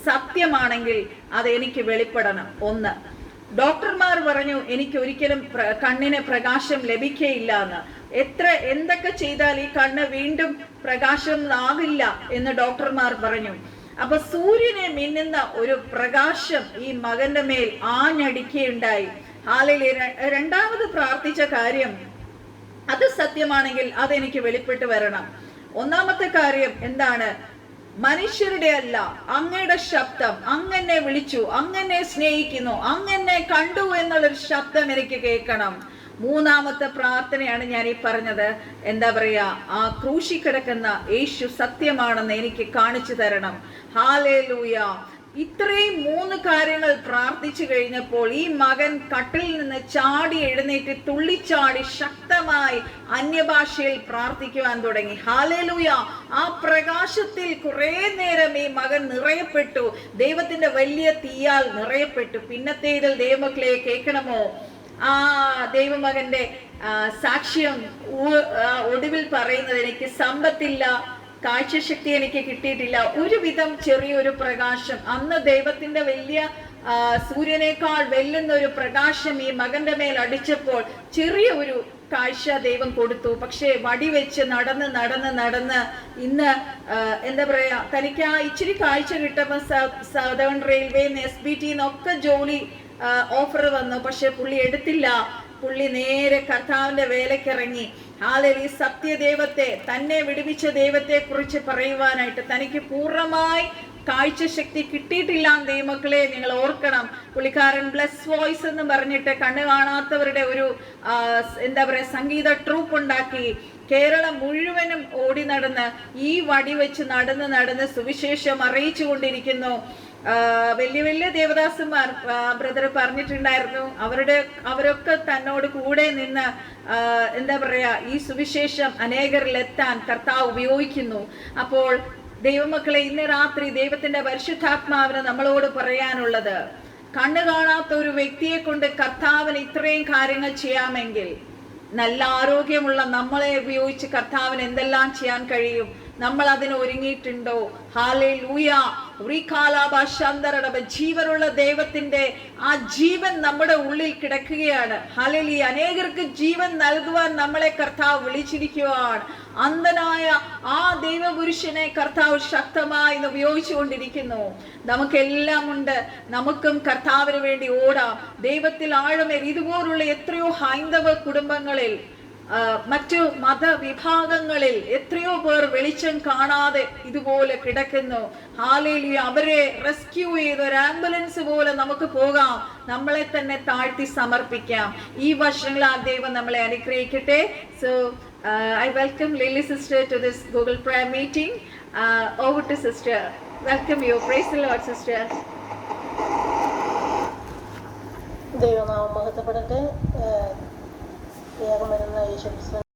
സത്യമാണെങ്കിൽ അത് എനിക്ക് വെളിപ്പെടണം. 1. ഡോക്ടർമാർ പറഞ്ഞു എനിക്ക് ഒരിക്കലും കണ്ണിന് പ്രകാശം ലഭിക്കയില്ല എന്ന്. എന്തൊക്കെ ചെയ്താൽ ഈ കണ്ണ് വീണ്ടും പ്രകാശം ആകില്ല എന്ന് ഡോക്ടർമാർ പറഞ്ഞു. അപ്പൊ സൂര്യനെ മിന്നുന്ന ഒരു പ്രകാശം ഈ മകന്റെ മേൽ ആഞ്ഞടിക്കുകയുണ്ടായി. ഹല്ലേലൂയ. 2ാമത് പ്രാർത്ഥിച്ച കാര്യം, അത് സത്യമാണെങ്കിൽ അതെനിക്ക് വെളിപ്പെട്ട് വരണം. 1ാമത്തെ കാര്യം എന്താണ്? മനുഷ്യരുടെ അല്ല, അങ്ങയുടെ ശബ്ദം. അങ്ങനെ വിളിച്ചു, അങ്ങനെ സ്നേഹിക്കുന്നു, അങ്ങനെ കണ്ടു എന്നുള്ളൊരു ശബ്ദം എനിക്ക് കേൾക്കണം. മൂന്നാമത്തെ പ്രാർത്ഥനയാണ് ഞാൻ ഈ പറഞ്ഞത്. എന്താ പറയാ, ആ ക്രൂശി കിടക്കുന്ന യേശു സത്യമാണെന്ന് എനിക്ക് കാണിച്ചു തരണം. ഹല്ലേലൂയ. ഇത്രയും 3 കാര്യങ്ങൾ പ്രാർത്ഥിച്ചു കഴിഞ്ഞപ്പോൾ ഈ മകൻ കട്ടിൽ നിന്ന് ചാടി എഴുന്നേറ്റ് തുള്ളിച്ചാടി ശക്തമായി അന്യഭാഷയിൽ പ്രാർത്ഥിക്കുവാൻ തുടങ്ങി. ഹല്ലേലൂയ. ആ പ്രകാശത്തിൽ കുറെ നേരം ഈ മകൻ നിറയപ്പെട്ടു, ദൈവത്തിന്റെ വലിയ തീയാൽ നിറയപ്പെട്ടു. പിന്നത്തേതിൽ ദൈവമക്കളെ കേൾക്കണമോ, ആ ദൈവമകന്റെ സാക്ഷ്യം ഒടുവിൽ പറയുന്നത്, എനിക്ക് സമ്പത്തില്ല, കാഴ്ചശക്തി എനിക്ക് കിട്ടിയിട്ടില്ല, ഒരുവിധം ചെറിയൊരു പ്രകാശം, അന്ന് ദൈവത്തിന്റെ വലിയ സൂര്യനേക്കാൾ വെല്ലുന്ന ഒരു പ്രകാശം ഈ മകന്റെ മേൽ അടിച്ചപ്പോൾ ചെറിയ ഒരു കാഴ്ച ദൈവം കൊടുത്തു. പക്ഷേ വടി വെച്ച് നടന്ന് നടന്ന് നടന്ന് ഇന്ന് എന്താ പറയാ, തനിക്ക് ആ ഇച്ചിരി കാഴ്ച കിട്ടുമ്പോൾ സദേൺ റെയിൽവേ SBT എന്നൊക്കെ ജോലി ഓഫർ വന്നു. പക്ഷെ പുള്ളി എടുത്തില്ല. പുള്ളി നേരെ കർത്താവിന്റെ വേലക്കിറങ്ങി. ഹല്ലേലൂയ. സത്യദൈവത്തെ, തന്നെ വിടുവിച്ച ദൈവത്തെ കുറിച്ച് പറയുവാനായിട്ട്. തനിക്ക് പൂർണ്ണമായി കാഴ്ചശക്തി കിട്ടിയിട്ടില്ല ദൈവമക്കളെ, നിങ്ങൾ ഓർക്കണം. പുള്ളിക്കാരൻ ബ്ലസ് വോയിസ് എന്ന് പറഞ്ഞിട്ട് കണ്ണു കാണാത്തവരുടെ ഒരു എന്താ പറയാ സംഗീത ട്രൂപ്പ് ഉണ്ടാക്കി കേരളം മുഴുവനും ഓടി നടന്ന് ഈ വടി വെച്ച് നടന്ന് നടന്ന് സുവിശേഷം അറിയിച്ചു കൊണ്ടിരിക്കുന്നു. വലിയ വലിയ ദേവദാസന്മാർ ബ്രദർ പറഞ്ഞിട്ടുണ്ടായിരുന്നു, അവരൊക്കെ തന്നോട് കൂടെ നിന്ന് എന്താ പറയാ ഈ സുവിശേഷം അനേകരിൽ എത്താൻ കർത്താവ് ഉപയോഗിക്കുന്നു. അപ്പോൾ ദൈവമക്കളെ, ഇന്ന് രാത്രി ദൈവത്തിന്റെ പരിശുദ്ധാത്മാവിന് നമ്മളോട് പറയാനുള്ളത്, കണ്ണു കാണാത്ത ഒരു വ്യക്തിയെ കൊണ്ട് കർത്താവിന് ഇത്രയും കാര്യങ്ങൾ ചെയ്യാമെങ്കിൽ നല്ല ആരോഗ്യമുള്ള നമ്മളെ ഉപയോഗിച്ച് കർത്താവിന് എന്തെല്ലാം ചെയ്യാൻ കഴിയും? നമ്മൾ അതിന് ഒരുങ്ങിയിട്ടുണ്ടോ? ഹല്ലേലൂയ. ജീവനുള്ള ദൈവത്തിന്റെ ആ ജീവൻ നമ്മുടെ ഉള്ളിൽ കിടക്കുകയാണ്. ഹല്ലേലൂയ. അനേകർക്ക് ജീവൻ നൽകുവാൻ നമ്മളെ കർത്താവ് വിളിച്ചിരിക്കുകയാണ്. അന്ധനായ ആ ദൈവപുരുഷനെ കർത്താവ് ശക്തമായി ഉപയോഗിച്ചുകൊണ്ടിരിക്കുന്നു. നമുക്കെല്ലാം ഉണ്ട്, നമുക്കും കർത്താവിന് വേണ്ടി ഓടാം. ദൈവത്തിൽ ആഴമേൽ ഇതുപോലുള്ള എത്രയോ ഹൈന്ദവ കുടുംബങ്ങളിൽ, മറ്റു മതവിഭാഗങ്ങളിൽ എത്രയോ പേർ വെളിച്ചം കാണാതെ ഇതുപോലെ കിടക്കുന്നു. ഹല്ലേലൂയ. അവരെ റെസ്ക്യൂ ചെയ്ത് ഒരു ആംബുലൻസ് പോലെ നമുക്ക് പോകാം, നമ്മളെ തന്നെ താഴ്ത്തി സമർപ്പിക്കാം. ഈ വർഷങ്ങളാൽ ദൈവം നമ്മളെ അനുഗ്രഹിക്കട്ടെ. So I welcome Lily sister to this Google prayer meeting. Over to sister. Welcome you. Praise the Lord, sister. ദൈവനാമം മഹത്വപ്പെടട്ടെ. ഏകമരുന്ന യേശുക്രിസ്തു